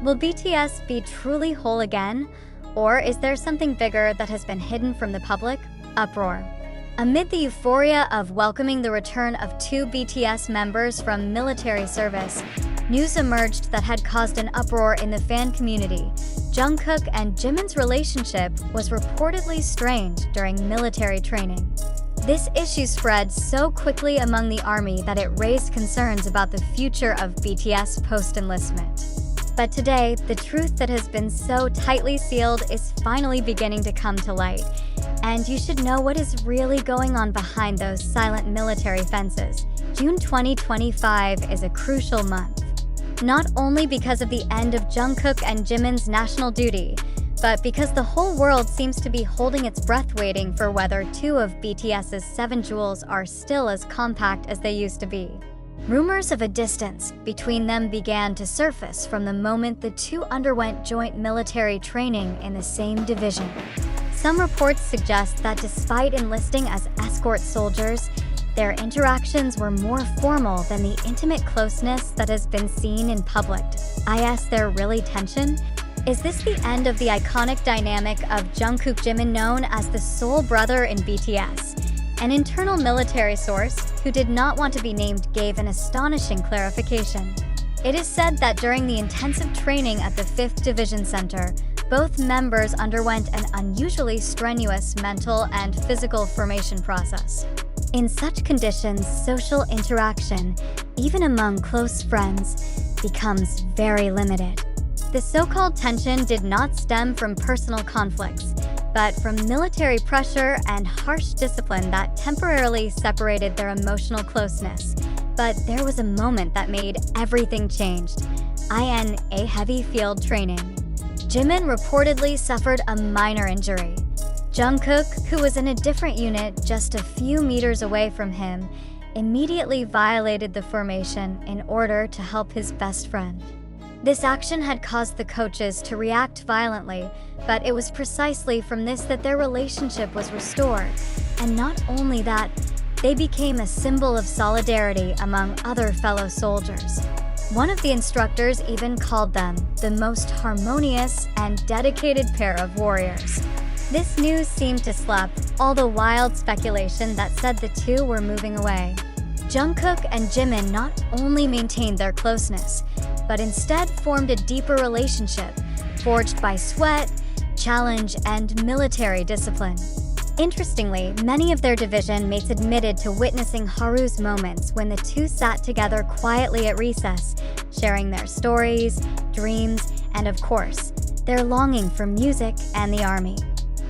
Will BTS be truly whole again? Or is there something bigger that has been hidden from the public? Uproar. Amid the euphoria of welcoming the return of two BTS members from military service, news emerged that had caused an uproar in the fan community. Jungkook and Jimin's relationship was reportedly strained during military training. This issue spread so quickly among the army that it raised concerns about the future of BTS post-enlistment. But today, the truth that has been so tightly sealed is finally beginning to come to light. And you should know what is really going on behind those silent military fences. June 2025 is a crucial month. Not only because of the end of Jungkook and Jimin's national duty, but because the whole world seems to be holding its breath waiting for whether two of BTS's 7 jewels are still as compact as they used to be. Rumors of a distance between them began to surface from the moment the two underwent joint military training in the same division. Some reports suggest that despite enlisting as escort soldiers, their interactions were more formal than the intimate closeness that has been seen in public. Is there really tension? Is this the end of the iconic dynamic of Jungkook Jimin, known as the soul brother in BTS? An internal military source, who did not want to be named, gave an astonishing clarification. It is said that during the intensive training at the 5th Division Center, both members underwent an unusually strenuous mental and physical formation process. In such conditions, social interaction, even among close friends, becomes very limited. The so-called tension did not stem from personal conflicts, but from military pressure and harsh discipline that temporarily separated their emotional closeness. But there was a moment that made everything changed. In a heavy field training, Jimin reportedly suffered a minor injury. Jungkook, who was in a different unit just a few meters away from him, immediately violated the formation in order to help his best friend. This action had caused the coaches to react violently, but it was precisely from this that their relationship was restored. And not only that, they became a symbol of solidarity among other fellow soldiers. One of the instructors even called them the most harmonious and dedicated pair of warriors. This news seemed to slap all the wild speculation that said the two were moving away. Jungkook and Jimin not only maintained their closeness, but instead formed a deeper relationship, forged by sweat, challenge, and military discipline. Interestingly, many of their division mates admitted to witnessing Haru's moments when the two sat together quietly at recess, sharing their stories, dreams, and of course, their longing for music and the army.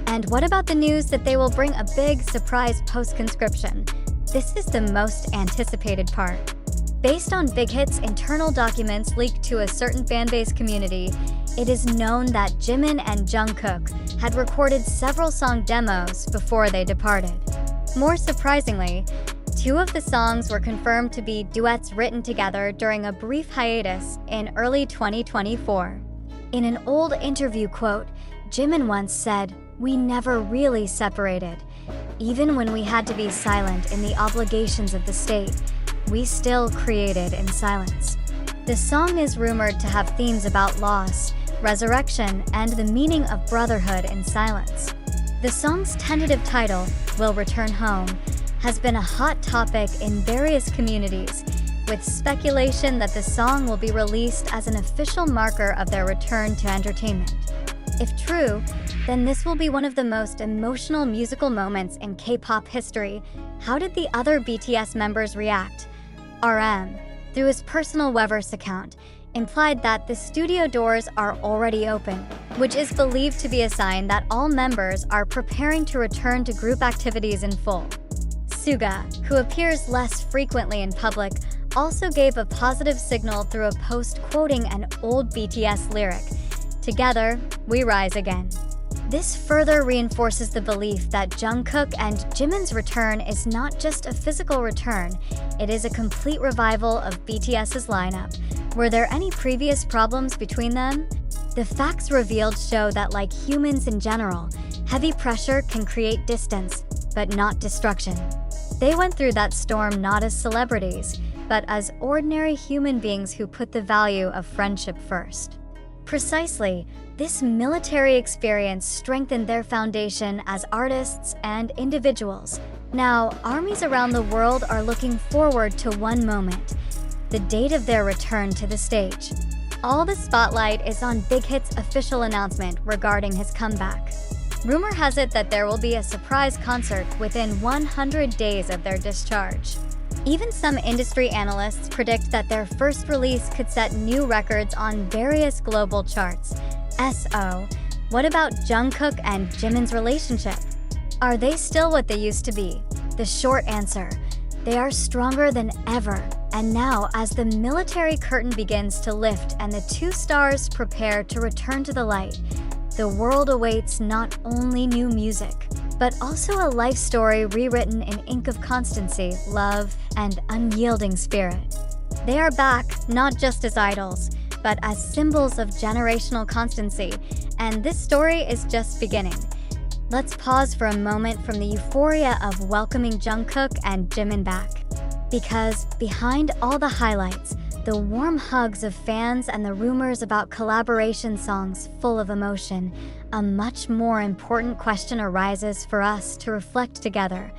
And what about the news that they will bring a big surprise post-conscription? This is the most anticipated part. Based on Big Hit's internal documents leaked to a certain fanbase community, it is known that Jimin and Jungkook had recorded several song demos before they departed. More surprisingly, 2 of the songs were confirmed to be duets written together during a brief hiatus in early 2024. In an old interview quote, Jimin once said, "We never really separated. Even when we had to be silent in the obligations of the state, we still created in silence." The song is rumored to have themes about loss, resurrection, and the meaning of brotherhood in silence. The song's tentative title, "Will Return Home," has been a hot topic in various communities, with speculation that the song will be released as an official marker of their return to entertainment. If true, then this will be one of the most emotional musical moments in K-pop history. How did the other BTS members react? RM, through his personal Weverse account, implied that the studio doors are already open, which is believed to be a sign that all members are preparing to return to group activities in full. Suga, who appears less frequently in public, also gave a positive signal through a post quoting an old BTS lyric, "Together, we rise again." This further reinforces the belief that Jungkook and Jimin's return is not just a physical return, it is a complete revival of BTS's lineup. Were there any previous problems between them? The facts revealed show that, like humans in general, heavy pressure can create distance, but not destruction. They went through that storm not as celebrities, but as ordinary human beings who put the value of friendship first. Precisely, this military experience strengthened their foundation as artists and individuals. Now, armies around the world are looking forward to one moment: the date of their return to the stage. All the spotlight is on Big Hit's official announcement regarding his comeback. Rumor has it that there will be a surprise concert within 100 days of their discharge. Even some industry analysts predict that their first release could set new records on various global charts. So, what about Jungkook and Jimin's relationship? Are they still what they used to be? The short answer: they are stronger than ever. And now, as the military curtain begins to lift and the two stars prepare to return to the light, the world awaits not only new music, but also a life story rewritten in ink of constancy, love, and unyielding spirit. They are back, not just as idols, but as symbols of generational constancy, and this story is just beginning. Let's pause for a moment from the euphoria of welcoming Jungkook and Jimin back. Because behind all the highlights, the warm hugs of fans and the rumors about collaboration songs full of emotion, a much more important question arises for us to reflect together.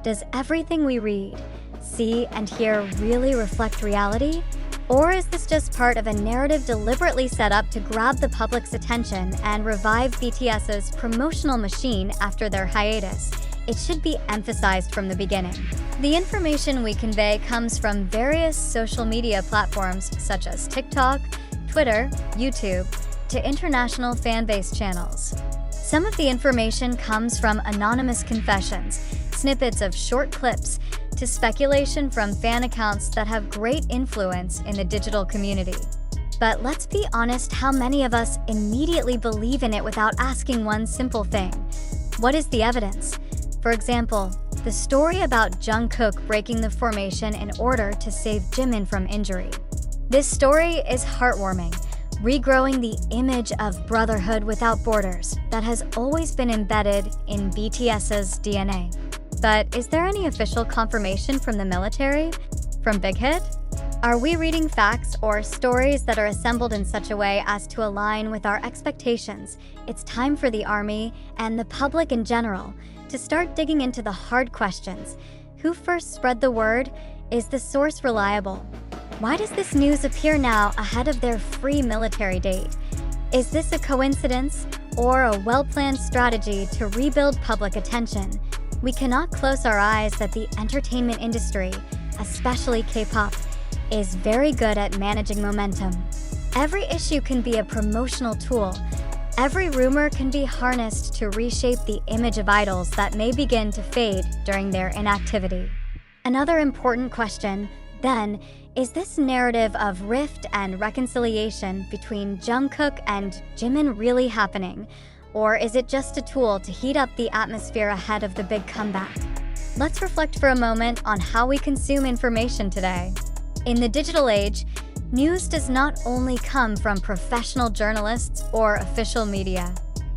Does everything we read, see, and hear really reflect reality? Or is this just part of a narrative deliberately set up to grab the public's attention and revive BTS's promotional machine after their hiatus? It should be emphasized from the beginning. The information we convey comes from various social media platforms such as TikTok, Twitter, YouTube, to international fan-based channels. Some of the information comes from anonymous confessions, snippets of short clips, to speculation from fan accounts that have great influence in the digital community. But let's be honest, how many of us immediately believe in it without asking one simple thing? What is the evidence? For example, the story about Jungkook breaking the formation in order to save Jimin from injury. This story is heartwarming, regrowing the image of brotherhood without borders that has always been embedded in BTS's DNA. But is there any official confirmation from the military? From Big Hit? Are we reading facts or stories that are assembled in such a way as to align with our expectations? It's time for the army and the public in general to start digging into the hard questions. Who first spread the word? Is the source reliable? Why does this news appear now ahead of their free military date? Is this a coincidence or a well-planned strategy to rebuild public attention? We cannot close our eyes that the entertainment industry, especially K-pop, is very good at managing momentum. Every issue can be a promotional tool. Every rumor can be harnessed to reshape the image of idols that may begin to fade during their inactivity. Another important question, then, is this narrative of rift and reconciliation between Jungkook and Jimin really happening? Or is it just a tool to heat up the atmosphere ahead of the big comeback? Let's reflect for a moment on how we consume information today. In the digital age, news does not only come from professional journalists or official media.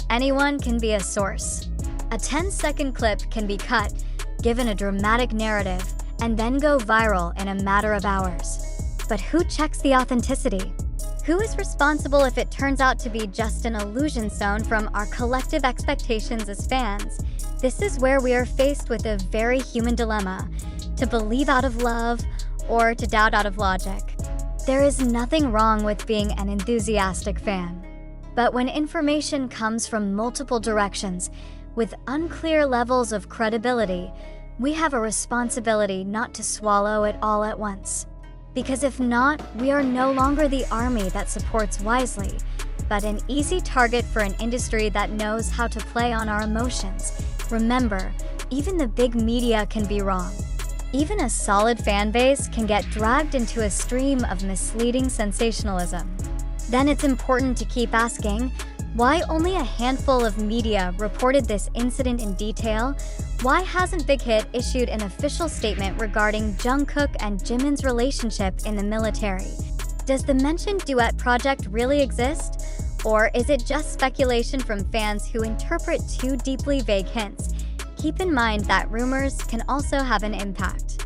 Anyone can be a source. A 10-second clip can be cut, given a dramatic narrative, and then go viral in a matter of hours. But who checks the authenticity? Who is responsible if it turns out to be just an illusion sown from our collective expectations as fans? This is where we are faced with a very human dilemma: to believe out of love or to doubt out of logic. There is nothing wrong with being an enthusiastic fan. But when information comes from multiple directions, with unclear levels of credibility, we have a responsibility not to swallow it all at once. Because if not, we are no longer the army that supports wisely, but an easy target for an industry that knows how to play on our emotions. Remember, even the big media can be wrong. Even a solid fan base can get dragged into a stream of misleading sensationalism. Then it's important to keep asking, why only a handful of media reported this incident in detail? Why hasn't Big Hit issued an official statement regarding Jungkook and Jimin's relationship in the military? Does the mentioned duet project really exist? Or is it just speculation from fans who interpret too deeply vague hints? Keep in mind that rumors can also have an impact.